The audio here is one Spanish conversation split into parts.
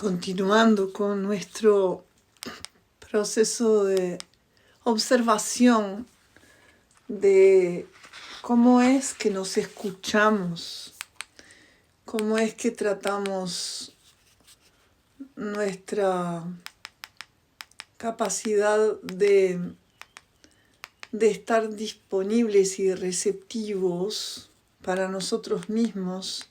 Continuando con nuestro proceso de observación de cómo es que nos escuchamos, cómo es que tratamos nuestra capacidad de estar disponibles y receptivos para nosotros mismos,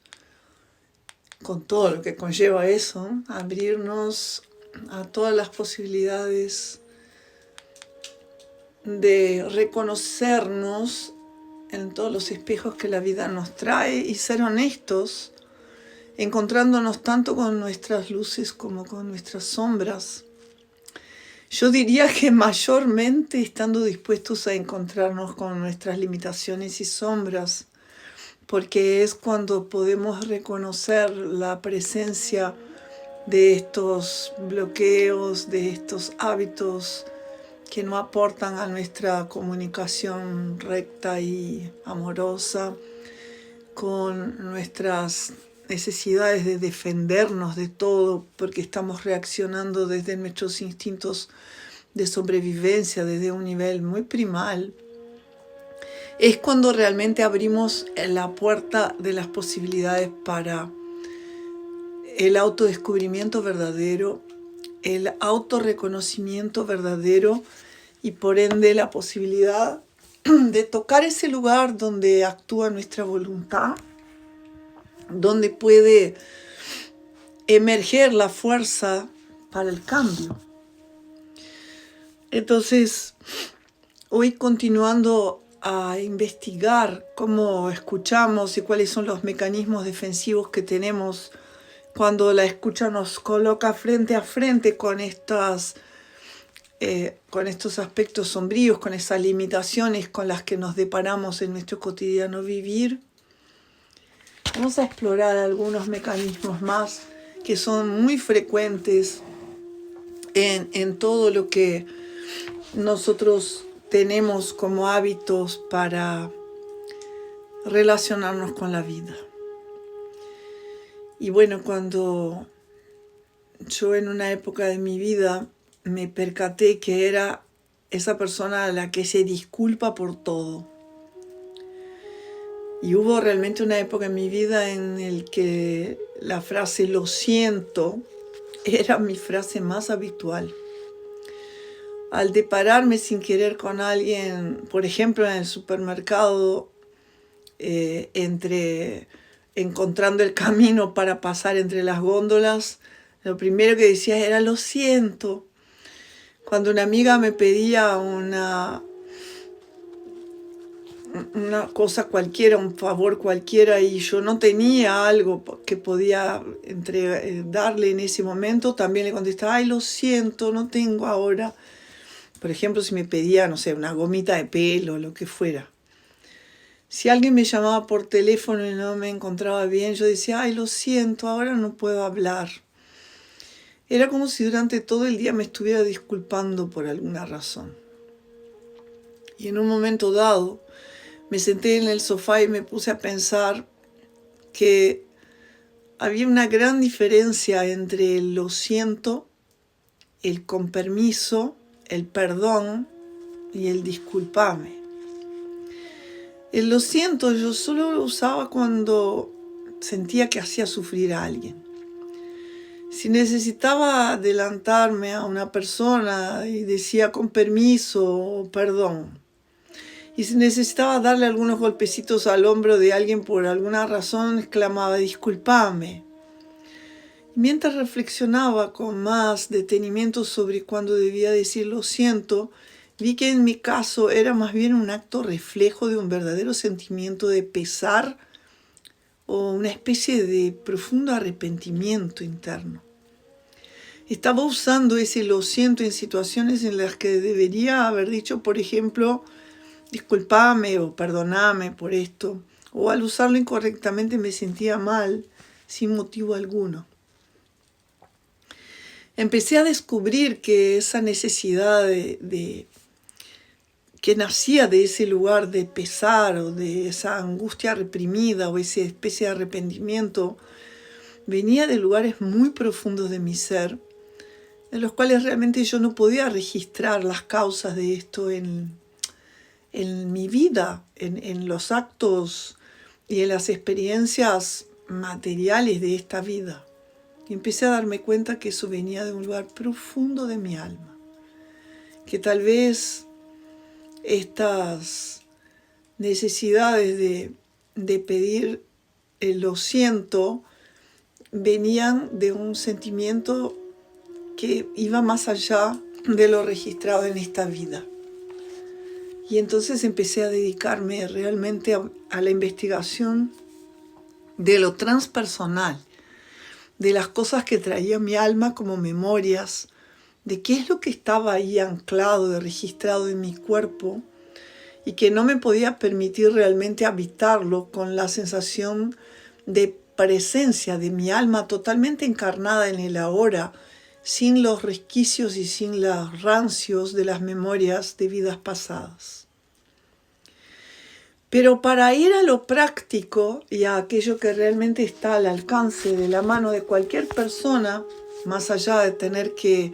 con todo lo que conlleva eso, abrirnos a todas las posibilidades de reconocernos en todos los espejos que la vida nos trae y ser honestos, encontrándonos tanto con nuestras luces como con nuestras sombras. Yo diría que mayormente estando dispuestos a encontrarnos con nuestras limitaciones y sombras, porque es cuando podemos reconocer la presencia de estos bloqueos, de estos hábitos que no aportan a nuestra comunicación recta y amorosa, con nuestras necesidades de defendernos de todo, porque estamos reaccionando desde nuestros instintos de sobrevivencia, desde un nivel muy primal. Es cuando realmente abrimos la puerta de las posibilidades para el autodescubrimiento verdadero, el autorreconocimiento verdadero y por ende la posibilidad de tocar ese lugar donde actúa nuestra voluntad, donde puede emerger la fuerza para el cambio. Entonces, hoy continuando a investigar cómo escuchamos y cuáles son los mecanismos defensivos que tenemos cuando la escucha nos coloca frente a frente con estos aspectos sombríos, con esas limitaciones con las que nos deparamos en nuestro cotidiano vivir. Vamos a explorar algunos mecanismos más que son muy frecuentes en todo lo que nosotros tenemos como hábitos para relacionarnos con la vida. Y bueno, cuando yo en una época de mi vida me percaté que era esa persona a la que se disculpa por todo. Y hubo realmente una época en mi vida en la que la frase "lo siento" era mi frase más habitual. Al depararme sin querer con alguien, por ejemplo en el supermercado, encontrando el camino para pasar entre las góndolas, lo primero que decía era "lo siento". Cuando una amiga me pedía una cosa cualquiera, un favor cualquiera, y yo no tenía algo que podía darle en ese momento, también le contestaba "ay, lo siento, no tengo ahora". Por ejemplo, si me pedía, no sé, una gomita de pelo, lo que fuera. Si alguien me llamaba por teléfono y no me encontraba bien, yo decía "ay, lo siento, ahora no puedo hablar". Era como si durante todo el día me estuviera disculpando por alguna razón. Y en un momento dado, me senté en el sofá y me puse a pensar que había una gran diferencia entre el "lo siento", el "con permiso", el "perdón" y el "disculpame". El "lo siento" yo solo lo usaba cuando sentía que hacía sufrir a alguien. Si necesitaba adelantarme a una persona y decía "con permiso" o "perdón". Y si necesitaba darle algunos golpecitos al hombro de alguien por alguna razón, exclamaba "discúlpame". Mientras reflexionaba con más detenimiento sobre cuándo debía decir "lo siento", vi que en mi caso era más bien un acto reflejo de un verdadero sentimiento de pesar o una especie de profundo arrepentimiento interno. Estaba usando ese "lo siento" en situaciones en las que debería haber dicho, por ejemplo, "discúlpame" o "perdóname por esto", o al usarlo incorrectamente me sentía mal sin motivo alguno. Empecé a descubrir que esa necesidad que nacía de ese lugar de pesar o de esa angustia reprimida o esa especie de arrepentimiento venía de lugares muy profundos de mi ser, en los cuales realmente yo no podía registrar las causas de esto en mi vida, en los actos y en las experiencias materiales de esta vida. Y empecé a darme cuenta que eso venía de un lugar profundo de mi alma, que tal vez estas necesidades de pedir lo siento venían de un sentimiento que iba más allá de lo registrado en esta vida. Y entonces empecé a dedicarme realmente a la investigación de lo transpersonal, de las cosas que traía mi alma como memorias, de qué es lo que estaba ahí anclado, registrado en mi cuerpo y que no me podía permitir realmente habitarlo con la sensación de presencia de mi alma totalmente encarnada en el ahora, sin los resquicios y sin los rancios de las memorias de vidas pasadas. Pero para ir a lo práctico y a aquello que realmente está al alcance de la mano de cualquier persona, más allá de tener que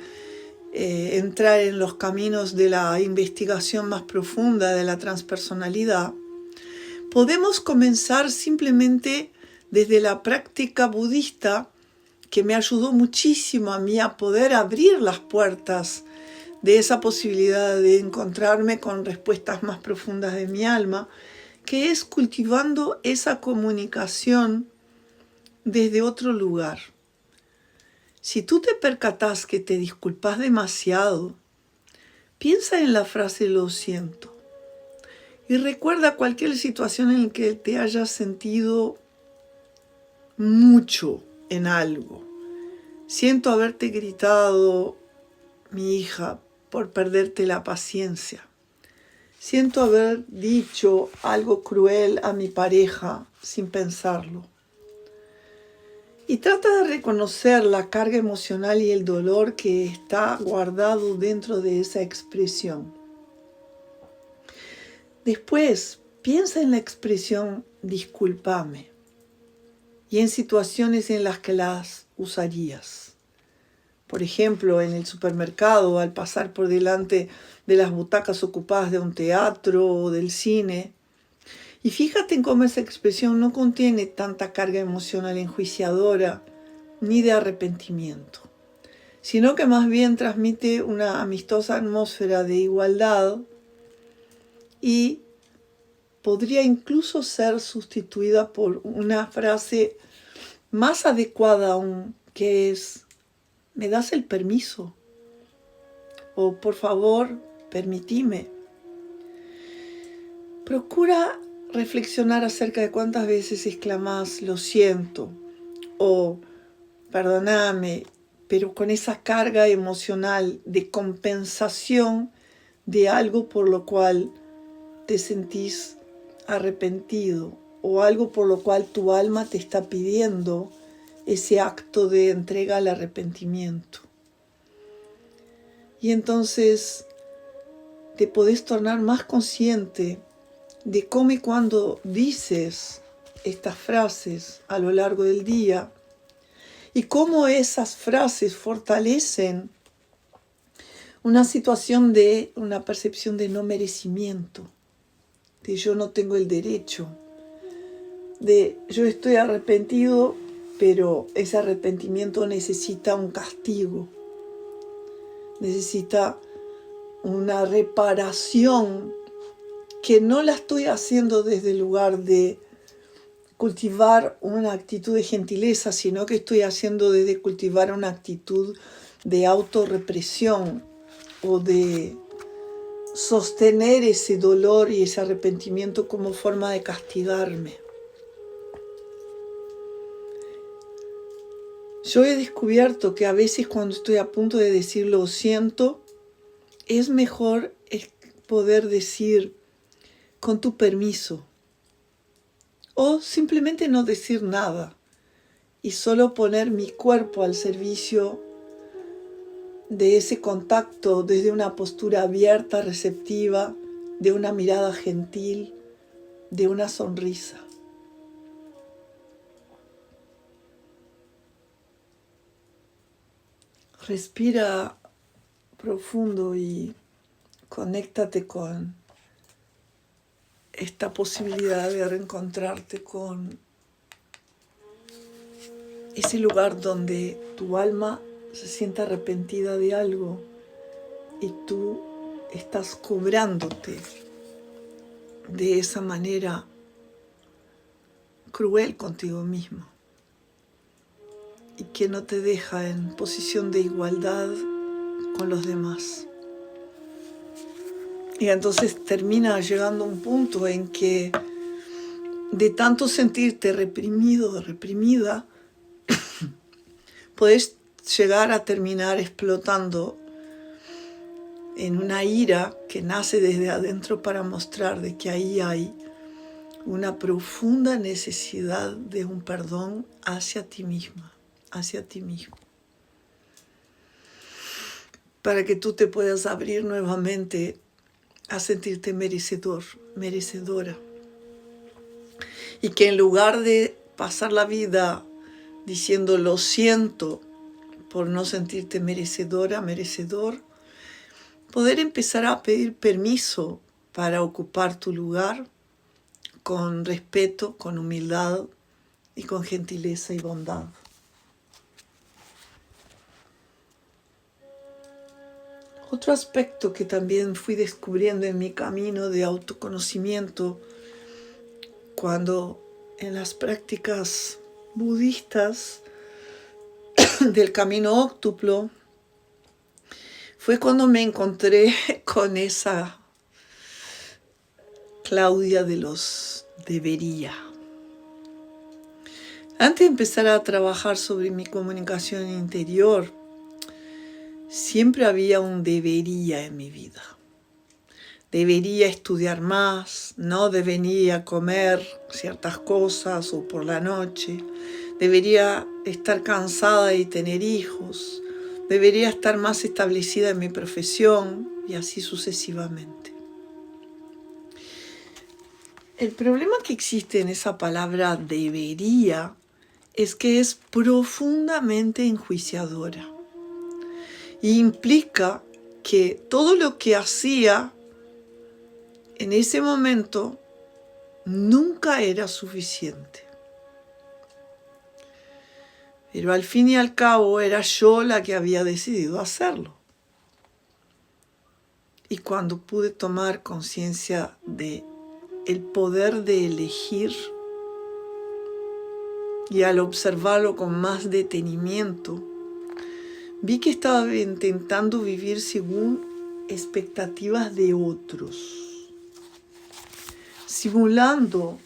entrar en los caminos de la investigación más profunda de la transpersonalidad, podemos comenzar simplemente desde la práctica budista, que me ayudó muchísimo a mí a poder abrir las puertas de esa posibilidad de encontrarme con respuestas más profundas de mi alma, que es cultivando esa comunicación desde otro lugar. Si tú te percatas que te disculpas demasiado, piensa en la frase lo siento y recuerda cualquier situación en la que te hayas sentido mucho en algo. Siento haberte gritado, mi hija, por perderte la paciencia. Siento haber dicho algo cruel a mi pareja sin pensarlo. Y trata de reconocer la carga emocional y el dolor que está guardado dentro de esa expresión. Después, piensa en la expresión discúlpame y en situaciones en las que las usarías. Por ejemplo, en el supermercado, al pasar por delante de las butacas ocupadas de un teatro o del cine. Y fíjate en cómo esa expresión no contiene tanta carga emocional enjuiciadora ni de arrepentimiento, sino que más bien transmite una amistosa atmósfera de igualdad y podría incluso ser sustituida por una frase más adecuada aún, que es ¿me das el permiso? O por favor, permitime. Procura reflexionar acerca de cuántas veces exclamás lo siento o perdóname, pero con esa carga emocional de compensación de algo por lo cual te sentís arrepentido o algo por lo cual tu alma te está pidiendo ese acto de entrega al arrepentimiento. Y entonces te podés tornar más consciente de cómo y cuando dices estas frases a lo largo del día y cómo esas frases fortalecen una situación de una percepción de no merecimiento, de yo no tengo el derecho, de yo estoy arrepentido, pero ese arrepentimiento necesita un castigo, necesita una reparación que no la estoy haciendo desde el lugar de cultivar una actitud de gentileza, sino que estoy haciendo desde cultivar una actitud de autorrepresión o de sostener ese dolor y ese arrepentimiento como forma de castigarme. Yo he descubierto que a veces cuando estoy a punto de decir lo siento, es mejor poder decir con tu permiso o simplemente no decir nada y solo poner mi cuerpo al servicio de ese contacto desde una postura abierta, receptiva, de una mirada gentil, de una sonrisa. Respira profundo y conéctate con esta posibilidad de reencontrarte con ese lugar donde tu alma se siente arrepentida de algo y tú estás cobrándote de esa manera cruel contigo mismo y que no te deja en posición de igualdad con los demás. Y entonces termina llegando un punto en que de tanto sentirte reprimido o reprimida, puedes llegar a terminar explotando en una ira que nace desde adentro para mostrar de que ahí hay una profunda necesidad de un perdón hacia ti misma, hacia ti mismo, para que tú te puedas abrir nuevamente a sentirte merecedor, merecedora. Y que en lugar de pasar la vida diciendo lo siento por no sentirte merecedora, merecedor, poder empezar a pedir permiso para ocupar tu lugar con respeto, con humildad y con gentileza y bondad. Otro aspecto que también fui descubriendo en mi camino de autoconocimiento cuando en las prácticas budistas del camino óctuplo fue cuando me encontré con esa Claudia de los debería. Antes de empezar a trabajar sobre mi comunicación interior, siempre había un debería en mi vida. Debería estudiar más, no debería comer ciertas cosas o por la noche, debería estar cansada y tener hijos, debería estar más establecida en mi profesión y así sucesivamente. El problema que existe en esa palabra debería es que es profundamente enjuiciadora y implica que todo lo que hacía en ese momento nunca era suficiente. Pero al fin y al cabo era yo la que había decidido hacerlo. Y cuando pude tomar conciencia de el poder de elegir y al observarlo con más detenimiento, vi que estaba intentando vivir según expectativas de otros, simulando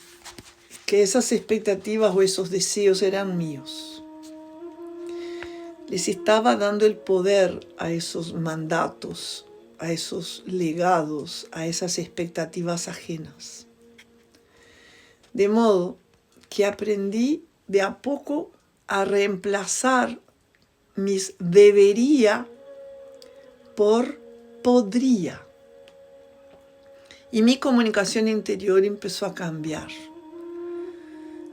que esas expectativas o esos deseos eran míos. Les estaba dando el poder a esos mandatos, a esos legados, a esas expectativas ajenas. De modo que aprendí de a poco a reemplazar mis debería por podría. Y mi comunicación interior empezó a cambiar.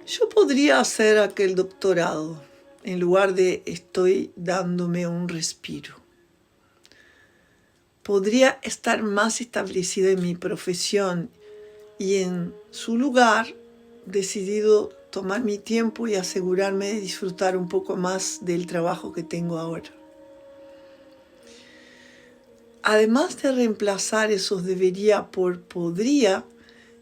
Yo podría hacer aquel doctorado en lugar de estoy dándome un respiro. Podría estar más establecida en mi profesión y en su lugar decidido tomar mi tiempo y asegurarme de disfrutar un poco más del trabajo que tengo ahora. Además de reemplazar esos debería por podría,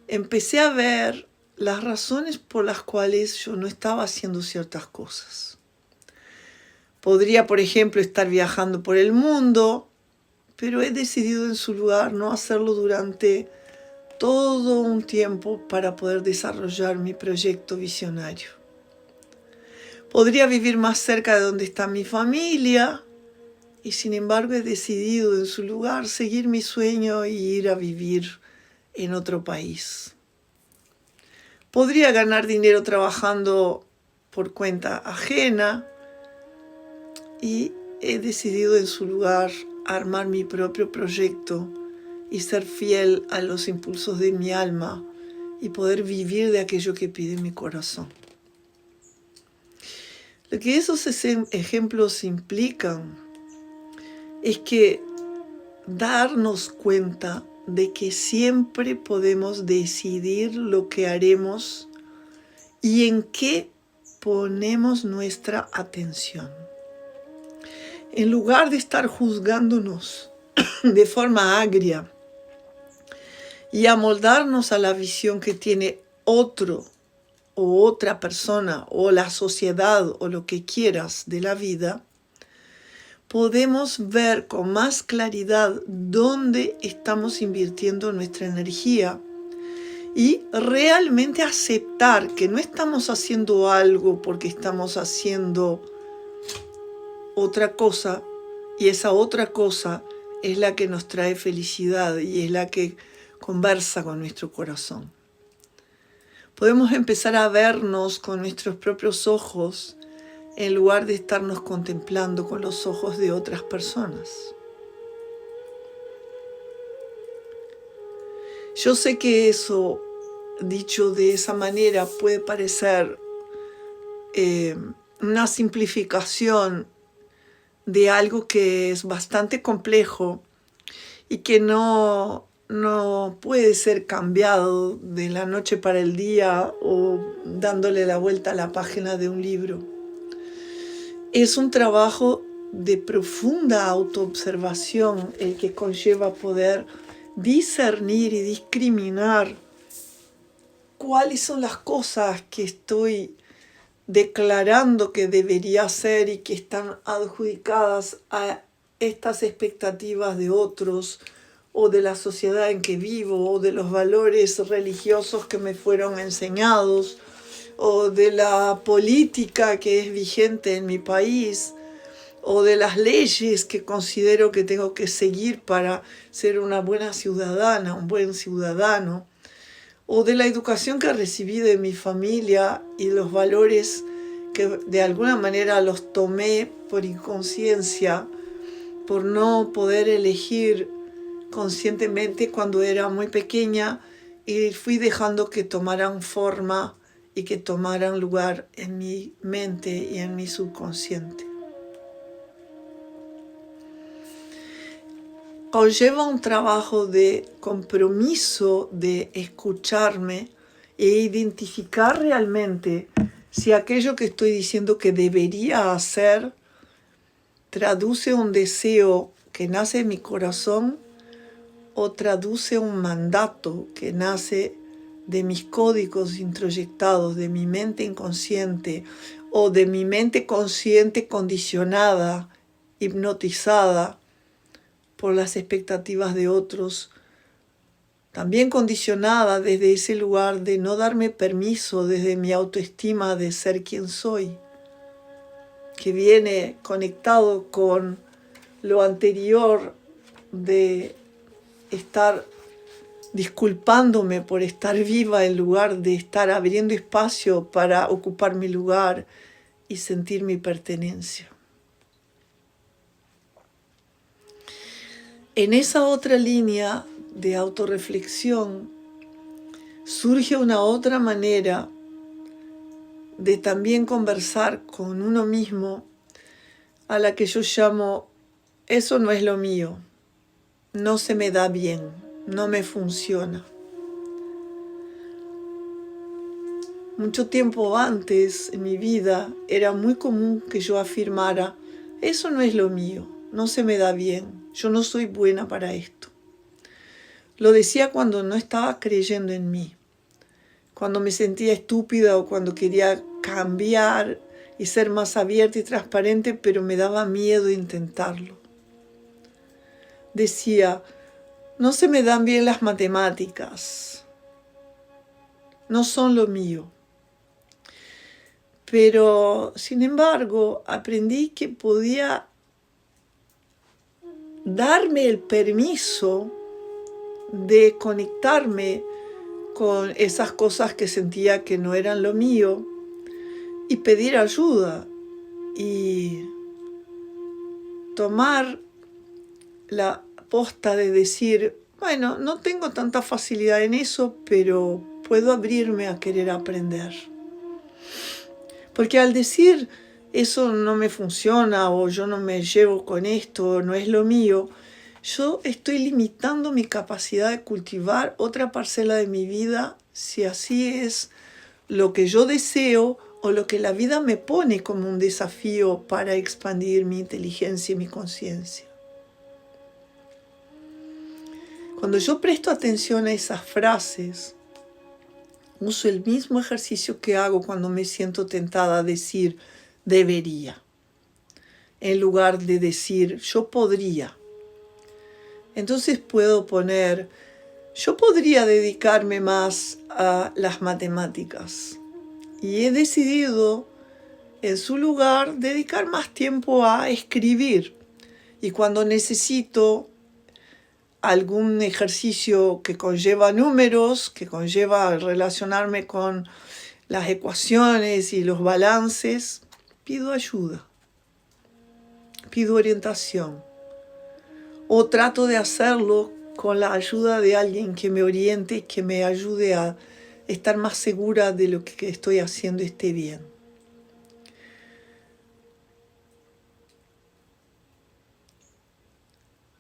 empecé a ver las razones por las cuales yo no estaba haciendo ciertas cosas. Podría, por ejemplo, estar viajando por el mundo, pero he decidido en su lugar no hacerlo durante todo un tiempo para poder desarrollar mi proyecto visionario. Podría vivir más cerca de donde está mi familia y sin embargo he decidido en su lugar seguir mi sueño y ir a vivir en otro país. Podría ganar dinero trabajando por cuenta ajena y he decidido en su lugar armar mi propio proyecto y ser fiel a los impulsos de mi alma y poder vivir de aquello que pide mi corazón. Lo que esos ejemplos implican es que darnos cuenta de que siempre podemos decidir lo que haremos y en qué ponemos nuestra atención. En lugar de estar juzgándonos de forma agria y amoldarnos a la visión que tiene otro o otra persona o la sociedad o lo que quieras de la vida, podemos ver con más claridad dónde estamos invirtiendo nuestra energía y realmente aceptar que no estamos haciendo algo porque estamos haciendo otra cosa, y esa otra cosa es la que nos trae felicidad y es la que conversa con nuestro corazón. Podemos empezar a vernos con nuestros propios ojos en lugar de estarnos contemplando con los ojos de otras personas. Yo sé que eso, dicho de esa manera, puede parecer una simplificación de algo que es bastante complejo y que no puede ser cambiado de la noche para el día o dándole la vuelta a la página de un libro. Es un trabajo de profunda autoobservación el que conlleva poder discernir y discriminar cuáles son las cosas que estoy declarando que debería hacer y que están adjudicadas a estas expectativas de otros o de la sociedad en que vivo o de los valores religiosos que me fueron enseñados o de la política que es vigente en mi país o de las leyes que considero que tengo que seguir para ser una buena ciudadana, un buen ciudadano, o de la educación que recibí de mi familia y los valores que de alguna manera los tomé por inconsciencia, por no poder elegir conscientemente cuando era muy pequeña, y fui dejando que tomaran forma y que tomaran lugar en mi mente y en mi subconsciente. Conlleva un trabajo de compromiso de escucharme e identificar realmente si aquello que estoy diciendo que debería hacer traduce un deseo que nace en mi corazón o traduce un mandato que nace de mis códigos introyectados, de mi mente inconsciente o de mi mente consciente condicionada, hipnotizada por las expectativas de otros, también condicionada desde ese lugar de no darme permiso desde mi autoestima de ser quien soy, que viene conectado con lo anterior de estar disculpándome por estar viva en lugar de estar abriendo espacio para ocupar mi lugar y sentir mi pertenencia. En esa otra línea de autorreflexión surge una otra manera de también conversar con uno mismo, a la que yo llamo, eso no es lo mío, no se me da bien, no me funciona. Mucho tiempo antes en mi vida era muy común que yo afirmara, eso no es lo mío, no se me da bien, yo no soy buena para esto. Lo decía cuando no estaba creyendo en mí, cuando me sentía estúpida o cuando quería cambiar y ser más abierta y transparente, pero me daba miedo intentarlo. Decía, no se me dan bien las matemáticas, no son lo mío. Pero, sin embargo, aprendí que podía darme el permiso de conectarme con esas cosas que sentía que no eran lo mío y pedir ayuda y tomar la posta de decir, bueno, no tengo tanta facilidad en eso, pero puedo abrirme a querer aprender. Porque al decir eso no me funciona o yo no me llevo con esto, no es lo mío, yo estoy limitando mi capacidad de cultivar otra parcela de mi vida si así es lo que yo deseo o lo que la vida me pone como un desafío para expandir mi inteligencia y mi conciencia. Cuando yo presto atención a esas frases, uso el mismo ejercicio que hago cuando me siento tentada a decir debería, en lugar de decir yo podría. Entonces puedo poner, yo podría dedicarme más a las matemáticas y he decidido en su lugar dedicar más tiempo a escribir. Y cuando necesito algún ejercicio que conlleva números, que conlleva relacionarme con las ecuaciones y los balances, pido ayuda, pido orientación. O trato de hacerlo con la ayuda de alguien que me oriente, que me ayude a estar más segura de lo que estoy haciendo esté bien.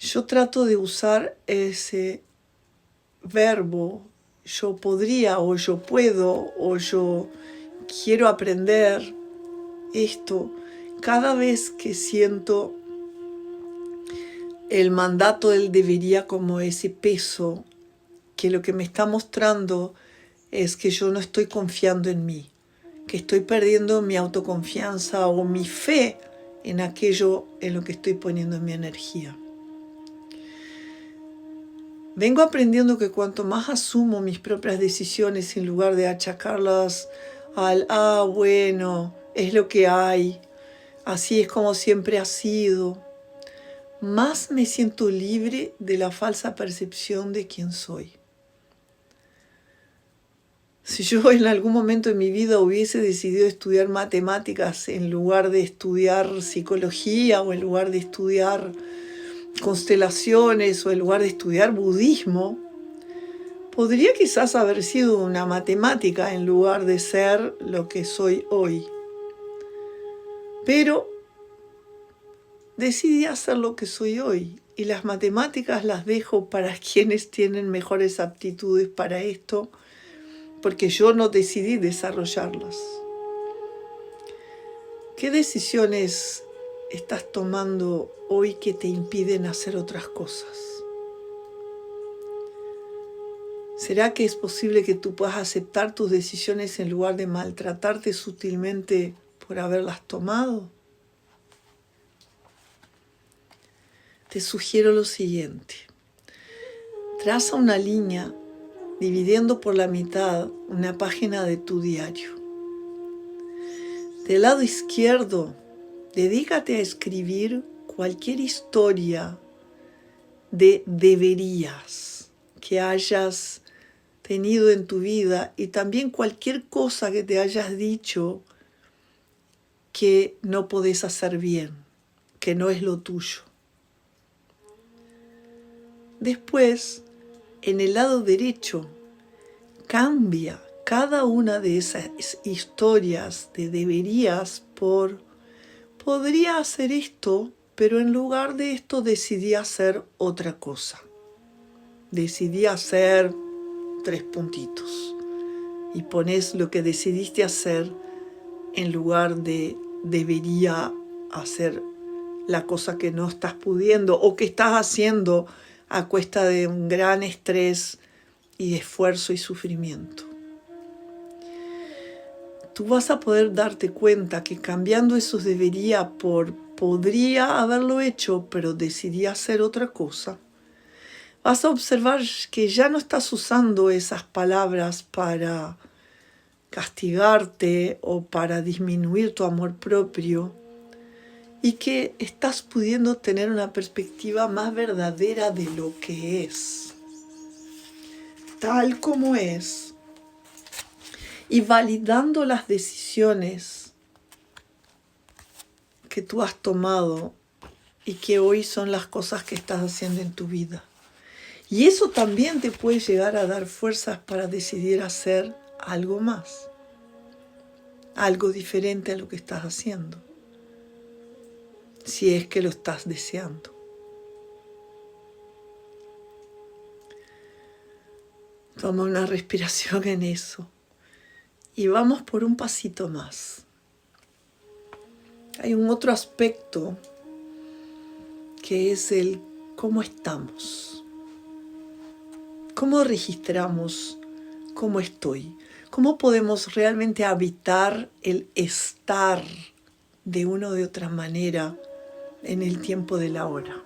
Yo trato de usar ese verbo, yo podría o yo puedo o yo quiero aprender esto, cada vez que siento el mandato del debería como ese peso que lo que me está mostrando es que yo no estoy confiando en mí, que estoy perdiendo mi autoconfianza o mi fe en aquello en lo que estoy poniendo mi energía. Vengo aprendiendo que cuanto más asumo mis propias decisiones en lugar de achacarlas al bueno, es lo que hay, así es como siempre ha sido, más me siento libre de la falsa percepción de quién soy. Si yo en algún momento de mi vida hubiese decidido estudiar matemáticas en lugar de estudiar psicología o en lugar de estudiar constelaciones o en lugar de estudiar budismo, podría quizás haber sido una matemática en lugar de ser lo que soy hoy. Pero decidí hacer lo que soy hoy y las matemáticas las dejo para quienes tienen mejores aptitudes para esto, porque yo no decidí desarrollarlas. ¿Qué decisiones estás tomando hoy que te impiden hacer otras cosas? ¿Será que es posible que tú puedas aceptar tus decisiones en lugar de maltratarte sutilmente por haberlas tomado? Te sugiero lo siguiente. Traza una línea dividiendo por la mitad una página de tu diario. Del lado izquierdo, dedícate a escribir cualquier historia de deberías que hayas tenido en tu vida y también cualquier cosa que te hayas dicho que no podés hacer bien, que no es lo tuyo. Después, en el lado derecho, cambia cada una de esas historias de deberías por podría hacer esto, pero en lugar de esto decidí hacer otra cosa. Decidí hacer 3 puntitos y pones lo que decidiste hacer en lugar de debería hacer la cosa que no estás pudiendo o que estás haciendo a cuesta de un gran estrés y esfuerzo y sufrimiento. Tú vas a poder darte cuenta que cambiando esos debería por podría haberlo hecho, pero decidí hacer otra cosa, vas a observar que ya no estás usando esas palabras para castigarte o para disminuir tu amor propio y que estás pudiendo tener una perspectiva más verdadera de lo que es, tal como es, y validando las decisiones que tú has tomado y que hoy son las cosas que estás haciendo en tu vida. Y eso también te puede llegar a dar fuerzas para decidir hacer algo más, algo diferente a lo que estás haciendo. si es que lo estás deseando. Toma una respiración en eso y vamos por un pasito más. Hay un otro aspecto que es el cómo estamos. ¿Cómo registramos cómo estoy? ¿Cómo podemos realmente habitar el estar de una o de otra manera en el tiempo de la hora?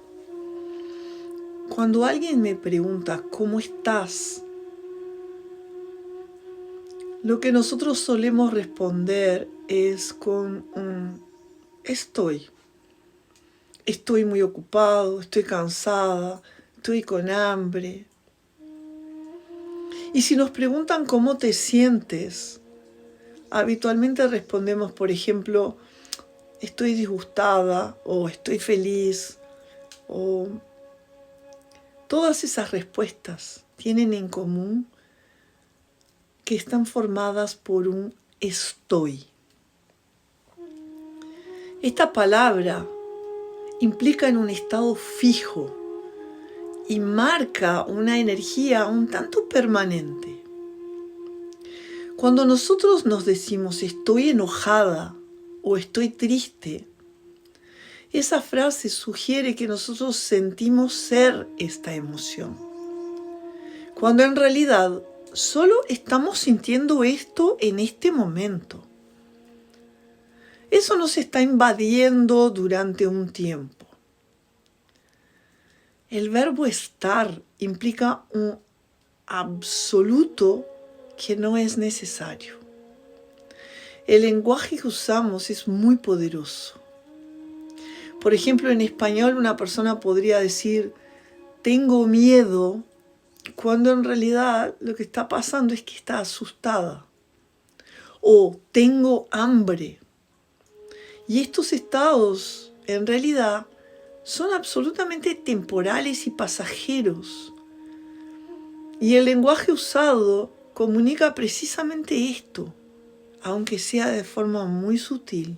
Cuando alguien me pregunta ¿cómo estás?, lo que nosotros solemos responder es con un estoy. Estoy muy ocupado, estoy cansada, estoy con hambre. Y si nos preguntan cómo te sientes, habitualmente respondemos, por ejemplo, estoy disgustada o estoy feliz, o todas esas respuestas tienen en común que están formadas por un estoy. Esta palabra implica en un estado fijo y marca una energía un tanto permanente. Cuando nosotros nos decimos estoy enojada o estoy triste, esa frase sugiere que nosotros sentimos ser esta emoción, cuando en realidad solo estamos sintiendo esto en este momento. Eso nos está invadiendo durante un tiempo. El verbo estar implica un absoluto que no es necesario. El lenguaje que usamos es muy poderoso. Por ejemplo, en español una persona podría decir tengo miedo, cuando en realidad lo que está pasando es que está asustada. O tengo hambre. Y estos estados, en realidad, son absolutamente temporales y pasajeros. Y el lenguaje usado comunica precisamente esto, aunque sea de forma muy sutil.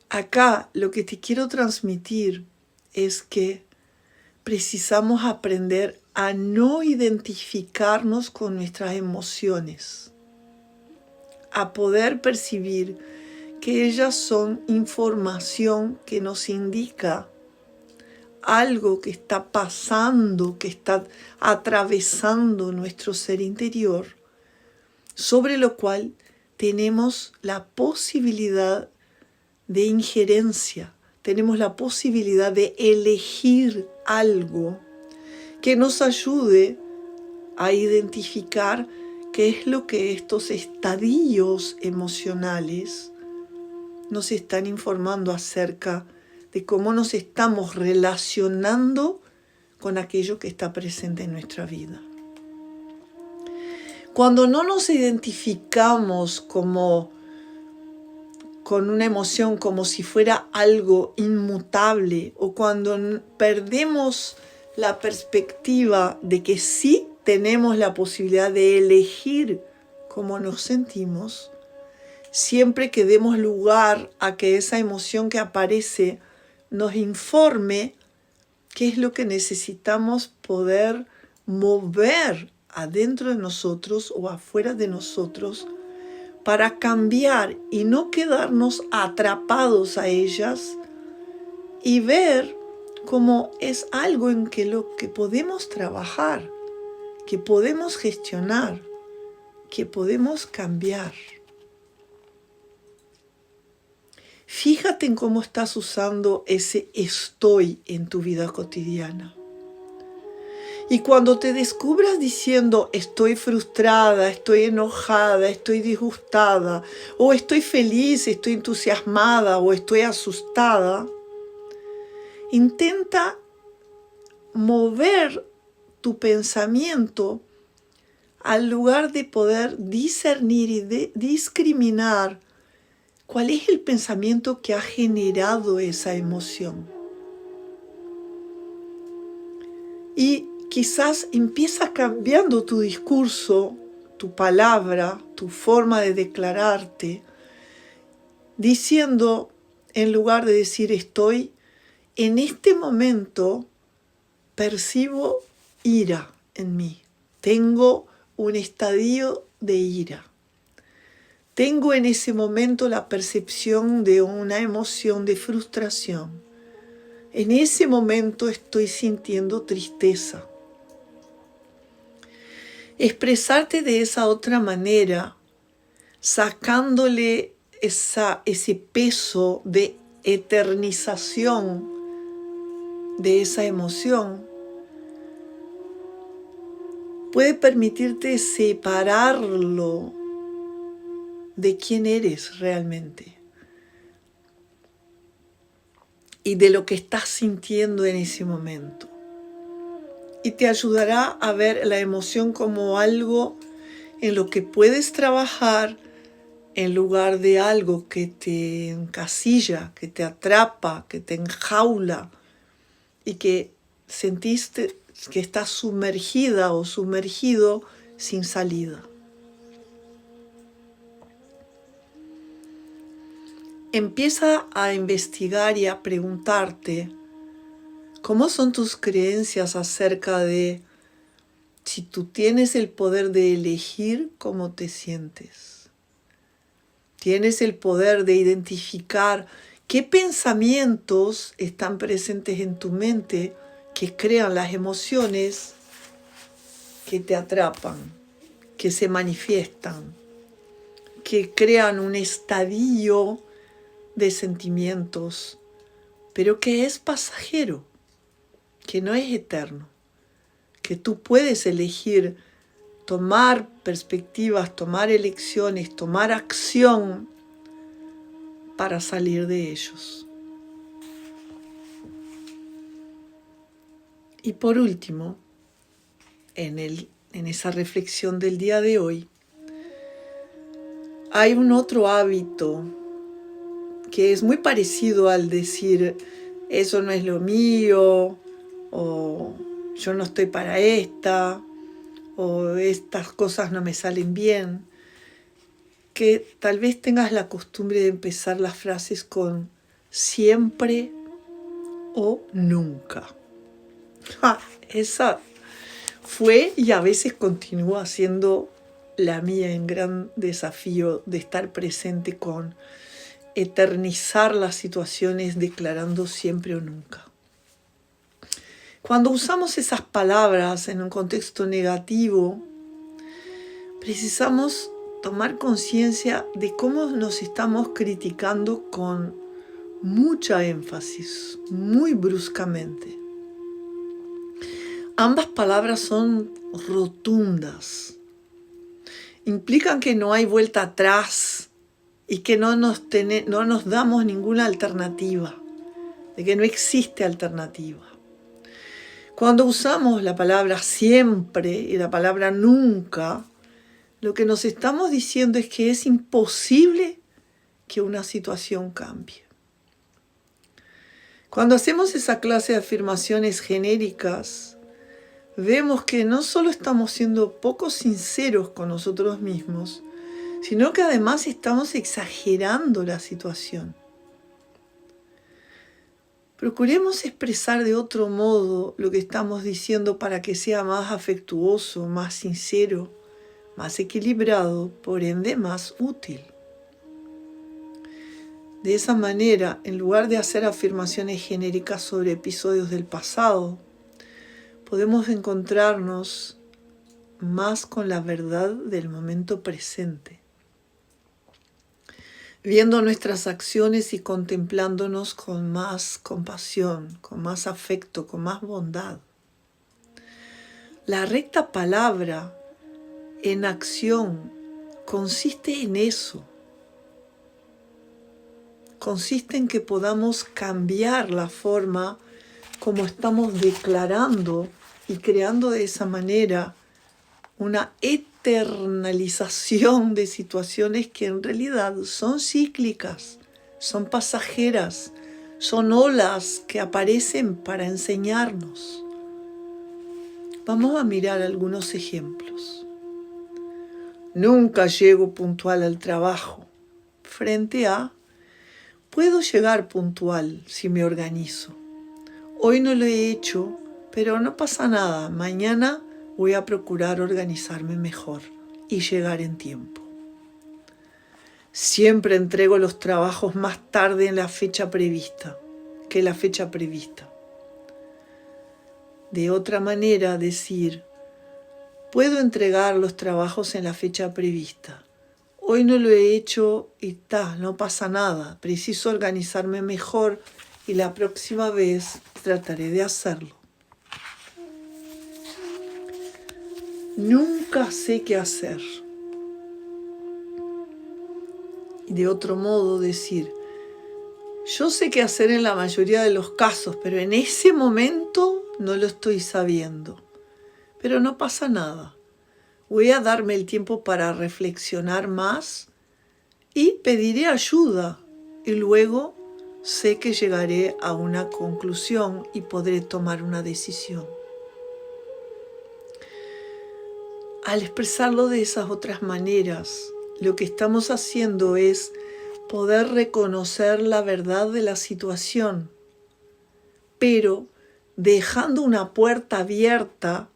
Acá lo que te quiero transmitir es que precisamos aprender a no identificarnos con nuestras emociones, a poder percibir que ellas son información que nos indica algo que está pasando, que está atravesando nuestro ser interior, sobre lo cual tenemos la posibilidad de injerencia, tenemos la posibilidad de elegir algo que nos ayude a identificar qué es lo que estos estadios emocionales nos están informando acerca de cómo nos estamos relacionando con aquello que está presente en nuestra vida. Cuando no nos identificamos con una emoción como si fuera algo inmutable, o cuando perdemos la perspectiva de que sí tenemos la posibilidad de elegir cómo nos sentimos, siempre que demos lugar a que esa emoción que aparece nos informe qué es lo que necesitamos poder mover adentro de nosotros o afuera de nosotros para cambiar y no quedarnos atrapados a ellas, y ver cómo es algo en que lo que podemos trabajar, que podemos gestionar, que podemos cambiar. Fíjate en cómo estás usando ese estoy en tu vida cotidiana. Y cuando te descubras diciendo estoy frustrada, estoy enojada, estoy disgustada, o estoy feliz, estoy entusiasmada, o estoy asustada, intenta mover tu pensamiento al lugar de poder discernir y discriminar cuál es el pensamiento que ha generado esa emoción. Y quizás empieza cambiando tu discurso, tu palabra, tu forma de declararte, diciendo en lugar de decir estoy, en este momento percibo ira en mí. Tengo un estadio de ira. Tengo en ese momento la percepción de una emoción de frustración. En ese momento estoy sintiendo tristeza. Expresarte de esa otra manera, sacándole ese peso de eternización de esa emoción, puede permitirte separarlo de quién eres realmente y de lo que estás sintiendo en ese momento. Y te ayudará a ver la emoción como algo en lo que puedes trabajar en lugar de algo que te encasilla, que te atrapa, que te enjaula y que sentiste que estás sumergida o sumergido sin salida. Empieza a investigar y a preguntarte cómo son tus creencias acerca de si tú tienes el poder de elegir cómo te sientes. Tienes el poder de identificar qué pensamientos están presentes en tu mente que crean las emociones que te atrapan, que se manifiestan, que crean un estadio de sentimientos, pero que es pasajero, que no es eterno, que tú puedes elegir tomar perspectivas, tomar elecciones, tomar acción para salir de ellos. Y por último, en esa reflexión del día de hoy, hay un otro hábito que es muy parecido al decir eso no es lo mío, o yo no estoy para esta, o estas cosas no me salen bien, que tal vez tengas la costumbre de empezar las frases con siempre o nunca. Esa fue y a veces continúa siendo la mía en gran desafío de estar presente con eternizar las situaciones declarando siempre o nunca. Cuando usamos esas palabras en un contexto negativo, precisamos tomar conciencia de cómo nos estamos criticando con mucha énfasis, muy bruscamente. Ambas palabras son rotundas. Implican que no hay vuelta atrás y que no nos damos ninguna alternativa, de que no existe alternativa. Cuando usamos la palabra siempre y la palabra nunca, lo que nos estamos diciendo es que es imposible que una situación cambie. Cuando hacemos esa clase de afirmaciones genéricas, vemos que no solo estamos siendo poco sinceros con nosotros mismos, sino que además estamos exagerando la situación. Procuremos expresar de otro modo lo que estamos diciendo para que sea más afectuoso, más sincero, más equilibrado, por ende más útil. De esa manera, en lugar de hacer afirmaciones genéricas sobre episodios del pasado, podemos encontrarnos más con la verdad del momento presente, viendo nuestras acciones y contemplándonos con más compasión, con más afecto, con más bondad. La recta palabra en acción consiste en eso. Consiste en que podamos cambiar la forma como estamos declarando y creando de esa manera una eternalización de situaciones que en realidad son cíclicas, son pasajeras, son olas que aparecen para enseñarnos. Vamos a mirar algunos ejemplos. Nunca llego puntual al trabajo, frente a Puedo llegar puntual si me organizo. Hoy no lo he hecho, pero no pasa nada. Mañana voy a procurar organizarme mejor y llegar en tiempo. Siempre entrego los trabajos más tarde en la fecha prevista que la fecha prevista. De otra manera, decir, puedo entregar los trabajos en la fecha prevista. Hoy no lo he hecho y no pasa nada. Preciso organizarme mejor y la próxima vez trataré de hacerlo. Nunca sé qué hacer. Y de otro modo decir, yo sé qué hacer en la mayoría de los casos, pero en ese momento no lo estoy sabiendo. Pero no pasa nada. Voy a darme el tiempo para reflexionar más y pediré ayuda. Y luego sé que llegaré a una conclusión y podré tomar una decisión. Al expresarlo de esas otras maneras, lo que estamos haciendo es poder reconocer la verdad de la situación, pero dejando una puerta abierta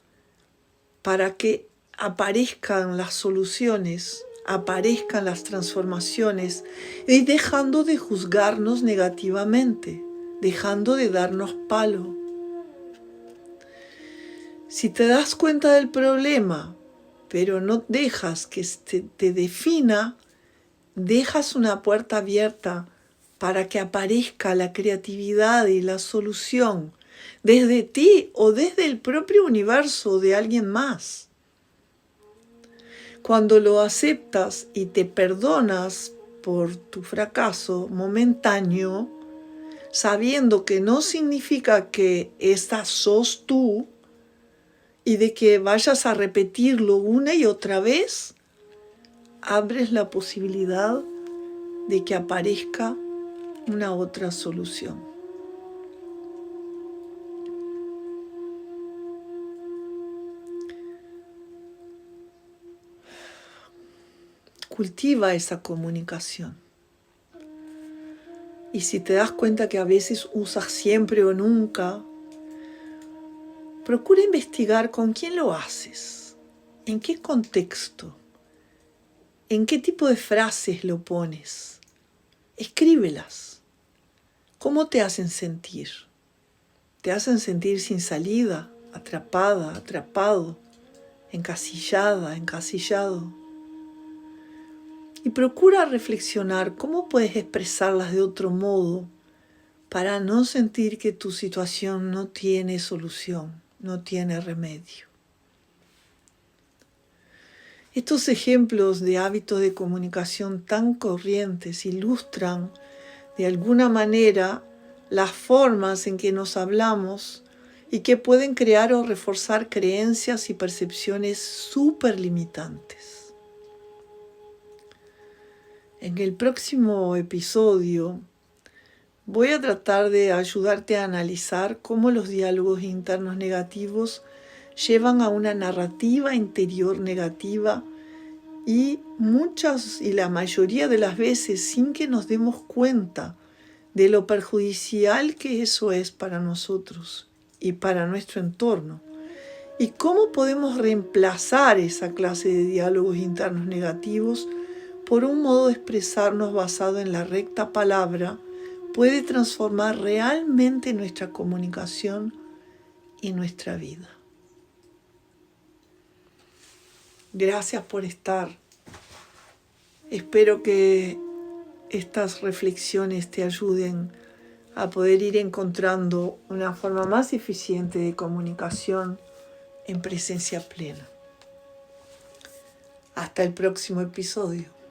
para que aparezcan las soluciones, aparezcan las transformaciones y dejando de juzgarnos negativamente, dejando de darnos palo. Si te das cuenta del problema, pero no dejas que te defina, dejas una puerta abierta para que aparezca la creatividad y la solución desde ti o desde el propio universo de alguien más. Cuando lo aceptas y te perdonas por tu fracaso momentáneo, sabiendo que no significa que esta sos tú y de que vayas a repetirlo una y otra vez, abres la posibilidad de que aparezca una otra solución. Cultiva esa comunicación. Y si te das cuenta que a veces usas siempre o nunca, procura investigar con quién lo haces, en qué contexto, en qué tipo de frases lo pones. Escríbelas. ¿Cómo te hacen sentir? ¿Te hacen sentir sin salida, atrapada, atrapado, encasillada, encasillado? Y procura reflexionar cómo puedes expresarlas de otro modo para no sentir que tu situación no tiene solución, no tiene remedio. Estos ejemplos de hábitos de comunicación tan corrientes ilustran de alguna manera las formas en que nos hablamos y que pueden crear o reforzar creencias y percepciones súper limitantes. En el próximo episodio voy a tratar de ayudarte a analizar cómo los diálogos internos negativos llevan a una narrativa interior negativa y la mayoría de las veces sin que nos demos cuenta de lo perjudicial que eso es para nosotros y para nuestro entorno. Y cómo podemos reemplazar esa clase de diálogos internos negativos por un modo de expresarnos basado en la recta palabra puede transformar realmente nuestra comunicación y nuestra vida. Gracias por estar. Espero que estas reflexiones te ayuden a poder ir encontrando una forma más eficiente de comunicación en presencia plena. Hasta el próximo episodio.